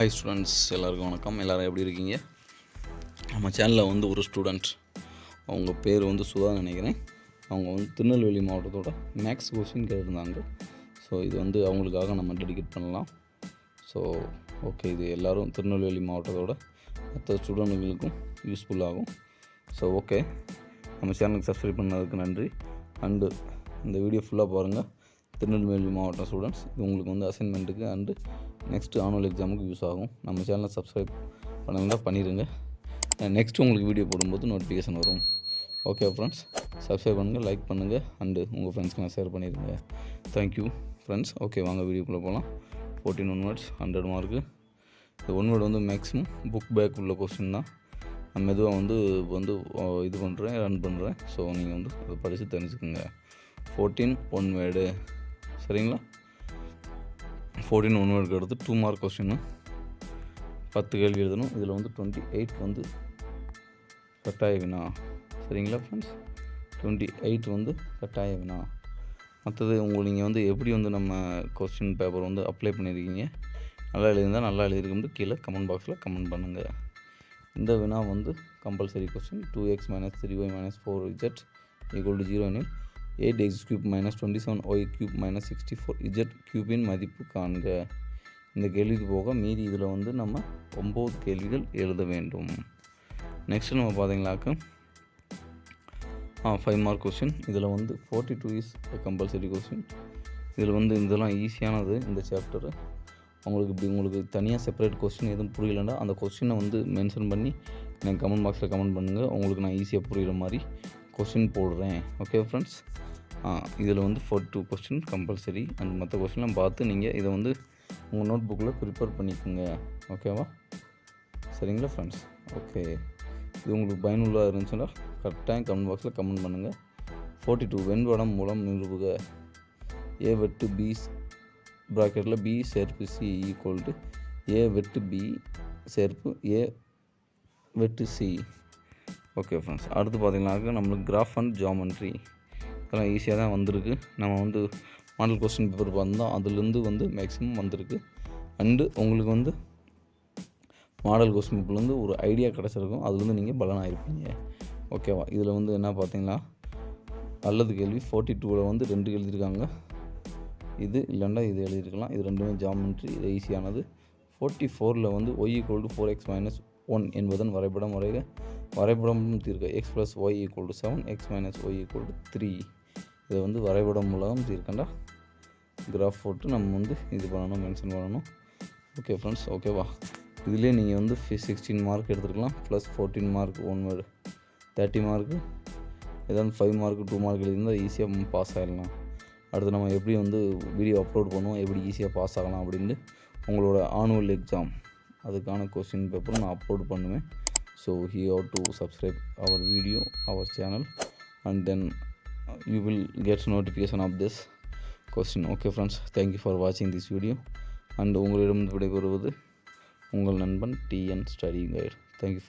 Hi students, எல்லாருக்கும் வணக்கம். எல்லோரும் எப்படி இருக்கீங்க? நம்ம சேனலில் வந்து ஒரு ஸ்டூடெண்ட், அவங்க பேர் வந்து சுதா நினைக்கிறேன். அவங்க வந்து திருநெல்வேலி மாவட்டத்தோட மேக்ஸ் கொஸ்டின் கேட்டிருந்தாங்க. ஸோ இது வந்து அவங்களுக்காக நம்ம டெடிகேட் பண்ணலாம். ஸோ ஓகே, இது எல்லோரும் திருநெல்வேலி மாவட்டத்தோட மற்ற ஸ்டூடெண்ட்டுகளுக்கும் யூஸ்ஃபுல்லாகும். ஸோ ஓகே, நம்ம சேனலுக்கு சப்ஸ்கிரைப் பண்ணதுக்கு நன்றி. அண்டு இந்த வீடியோ ஃபுல்லாக பாருங்கள். திருநெல்வேலி மாவட்டம் ஸ்டூடெண்ட்ஸ், இது உங்களுக்கு வந்து அசைன்மெண்ட்டுக்கு அண்டு நெக்ஸ்ட்டு ஆனுவல் எக்ஸாமுக்கு யூஸ் ஆகும். நம்ம சேனலை சப்ஸ்கிரைப் பண்ணலாம் பண்ணிடுங்க. நெக்ஸ்ட்டு உங்களுக்கு வீடியோ போடும்போது நோட்டிஃபிகேஷன் வரும். ஓகே ஃப்ரெண்ட்ஸ், சப்ஸ்கிரைப் பண்ணுங்கள், லைக் பண்ணுங்கள், அண்டு உங்கள் ஃப்ரெண்ட்ஸ்க்கெலாம் ஷேர் பண்ணிடுங்க. Thank you friends. ஓகே, வாங்க வீடியோக்குள்ளே போகலாம். 14 1 words 100 மார்க்கு. இந்த 1 word வந்து மேக்ஸிமம் புக் பேக் உள்ள கொஸ்டின் தான். நான் மெதுவாக வந்து இது பண்ணுறேன், ரன் பண்ணுறேன். ஸோ நீங்கள் வந்து அதை படித்து தெரிஞ்சுக்குங்க. 14 1 word சரிங்களா? 14 1 word எடுத்து 2 மார்க் கொஸ்டின், 10 கேள்வி எழுதணும். இதில் வந்து 28 வந்து கட்டாய வினா. சரிங்களா ஃப்ரெண்ட்ஸ்? 28 வந்து கட்டாய வினா. மற்றது நீங்கள் வந்து எப்படி வந்து நம்ம கொஸ்டின் பேப்பர் வந்து அப்ளை பண்ணியிருக்கீங்க, நல்லா எழுதியிருந்தால் நல்லா எழுதியிருக்கும்போது கீழே கமெண்ட் பாக்ஸில் கமெண்ட் பண்ணுங்கள். இந்த வினா வந்து compulsory question. 2x - 3y - 4z = 0 எனில் 8x³ - 27y³ - 64z³ இன் மதிப்பு காண்க. இந்த கேள்விக்கு போக மீதி இதில் வந்து நம்ம 9 கேள்விகள் எழுத வேண்டும். நெக்ஸ்ட்டு நம்ம பார்த்தீங்கன்னாக்க 5 மார்க் கொஸ்டின். இதில் வந்து 42 இஸ் கம்பல்சரி கொஸ்டின். இதில் வந்து இதெல்லாம் ஈஸியானது. இந்த சாப்டரு உங்களுக்கு தனியாக செப்பரேட் கொஸ்டின் எதுவும் புரியலைன்னா அந்த கொஸ்டினை வந்து மென்ஷன் பண்ணி எனக்கு கமெண்ட் பாக்ஸில் கமெண்ட் பண்ணுங்கள். உங்களுக்கு நான் ஈஸியாக புரிகிற மாதிரி கொஸ்டின் போடுறேன். Okay friends? இதில் வந்து 42 கொஸ்டின் கம்பல்சரி. அந்த மற்ற கொஸ்டின்லாம் பார்த்து நீங்கள் இதை வந்து உங்கள் நோட் புக்கில் ப்ரிப்பேர் பண்ணிக்கோங்க. ஓகேவா? சரிங்களா ஃப்ரெண்ட்ஸ்? ஓகே, இது உங்களுக்கு பயனுள்ளதாக இருந்துச்சுன்னா கரெக்டாக கமெண்ட் பாக்ஸில் கமெண்ட் பண்ணுங்கள். 42 வெண்படம் மூலம் நிறுவுக. ஏ வெட்டு பி ப்ராக்கெட்டில் பி சேர்ப்பு சி ஈக்குவல் ஏ வெட்டு பி சேர்ப்பு ஏ வெட்டு சி. ஓகே ஃப்ரெண்ட்ஸ், அடுத்து பார்த்தீங்கன்னாக்க நம்மளுக்கு கிராஃப் அண்ட் ஜாமெண்ட்ரி இதெல்லாம் ஈஸியாக தான் வந்திருக்கு. நம்ம வந்து மாடல் கொஸ்டின் பேப்பர் பார்த்தோம், அதுலேருந்து வந்து மேக்ஸிமம் வந்திருக்கு. அண்டு உங்களுக்கு வந்து மாடல் கொஸ்டின் பேப்பர்லேருந்து ஒரு ஐடியா கிடச்சிருக்கும், அதுலேருந்து நீங்கள் பலனாயிருப்பீங்க. ஓகேவா? இதில் வந்து என்ன பார்த்தீங்கன்னா அல்லது கேள்வி 42ல் வந்து 2 எழுதியிருக்காங்க. இது இல்லைண்டா இது எழுதியிருக்கலாம். இது ரெண்டுமே ஜாமெண்ட்ரி, இது ஈஸியானது. 44ல் வந்து y = 4x - 1 என்பதன் வரைபடம் வரைக. வரைபடமும் தீர்க்க. x + y = 7, x - y = 3. இதை வந்து வரைபடம் மூலம் தீர்க்கண்டா. கிராஃப் போட்டு நம்ம வந்து இது பண்ணணும், மென்ஷன் பண்ணணும். ஓகே ஃப்ரெண்ட்ஸ், ஓகேவா? இதிலே நீங்கள் வந்து 16 மார்க் எடுத்துருக்கலாம். ப்ளஸ் 14 மார்க் 1 word 30 மார்க்கு. ஏதாவது 5 மார்க்கு 2 மார்க் எழுதியிருந்தால் ஈஸியாக பாஸ் ஆகிடலாம். அடுத்து நம்ம எப்படி வந்து வீடியோ அப்லோட் பண்ணுவோம், எப்படி ஈஸியாக பாஸ் ஆகலாம் அப்படின்னு உங்களோட ஆனுவல் எக்ஸாம் அதுக்கான கொஸ்டின் பேப்பர் நான் அப்லோட் பண்ணுவேன். So you have to subscribe our video, our channel, and then you will get notification of this question. Okay friends, thank you for watching this video. and உங்களிடம் விடைபெறுவது உங்கள் நண்பன் TN Study Guide. Thank you.